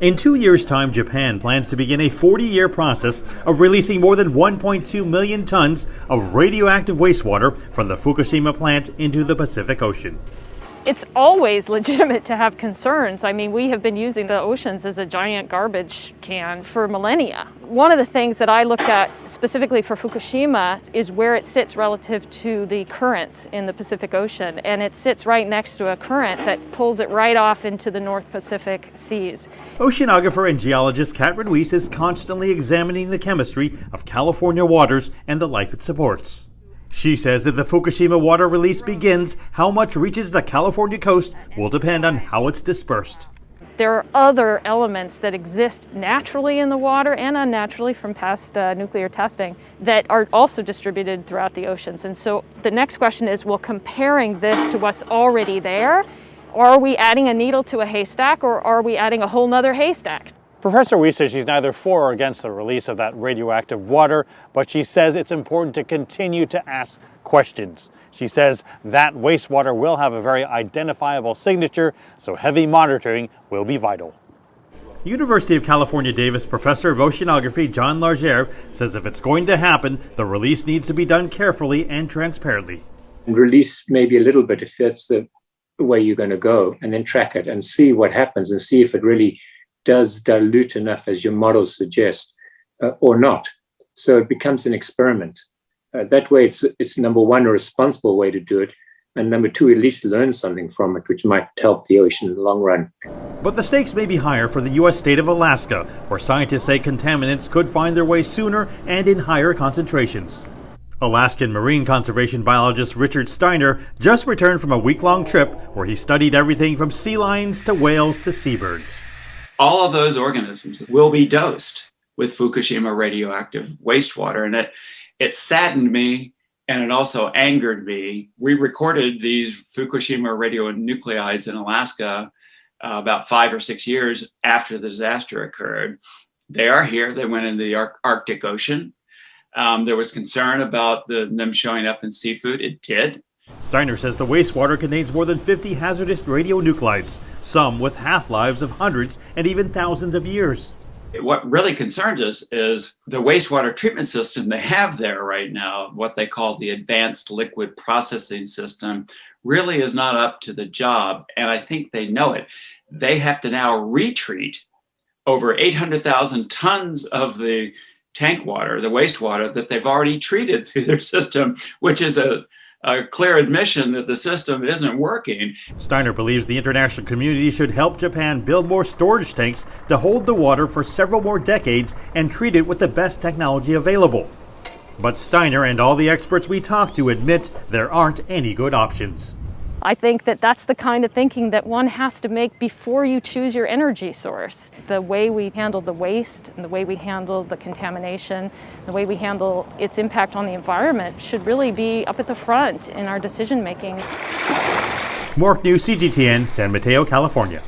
In 2 years' time, Japan plans to begin a 40-year process of releasing more than 1.2 million tons of radioactive wastewater from the Fukushima plant into the Pacific Ocean. It's always legitimate to have concerns. I mean, we have been using the oceans as a giant garbage can for millennia. One of the things that I looked at specifically for Fukushima is where it sits relative to the currents in the Pacific Ocean. And it sits right next to a current that pulls it right off into the North Pacific seas. Oceanographer and geologist Kat Ruiz is constantly examining the chemistry of California waters and the life it supports. She says if the Fukushima water release begins, how much reaches the California coast will depend on how it's dispersed. There are other elements that exist naturally in the water and unnaturally from past nuclear testing that are also distributed throughout the oceans. And so the next question is, well, comparing this to what's already there, are we adding a needle to a haystack or are we adding a whole nother haystack? Professor Ruiz says she's neither for or against the release of that radioactive water, but she says it's important to continue to ask questions. She says that wastewater will have a very identifiable signature, so heavy monitoring will be vital. University of California Davis professor of oceanography John Larger says if it's going to happen, the release needs to be done carefully and transparently. Release maybe a little bit if that's the way you're going to go, and then track it and see what happens and see if it really does dilute enough as your models suggest or not. So it becomes an experiment. That way it's number one, a responsible way to do it, and number two, at least learn something from it, which might help the ocean in the long run. But the stakes may be higher for the U.S. state of Alaska, where scientists say contaminants could find their way sooner and in higher concentrations. Alaskan marine conservation biologist Richard Steiner just returned from a week-long trip where he studied everything from sea lions to whales to seabirds. All of those organisms will be dosed with Fukushima radioactive wastewater. And it saddened me and it also angered me. We recorded these Fukushima radionuclides in Alaska about 5 or 6 years after the disaster occurred. They are here. They went into the Arctic Ocean. There was concern about them showing up in seafood. It did. Steiner says the wastewater contains more than 50 hazardous radionuclides, some with half-lives of hundreds and even thousands of years. What really concerns us is the wastewater treatment system they have there right now, what they call the advanced liquid processing system, really is not up to the job, and I think they know it. They have to now retreat over 800,000 tons of the tank water, the wastewater that they've already treated through their system, which is a clear admission that the system isn't working. Steiner believes the international community should help Japan build more storage tanks to hold the water for several more decades and treat it with the best technology available. But Steiner and all the experts we talked to admit there aren't any good options. I think that that's the kind of thinking that one has to make before you choose your energy source. The way we handle the waste and the way we handle the contamination, the way we handle its impact on the environment should really be up at the front in our decision making. Mark Niu, CGTN, San Mateo, California.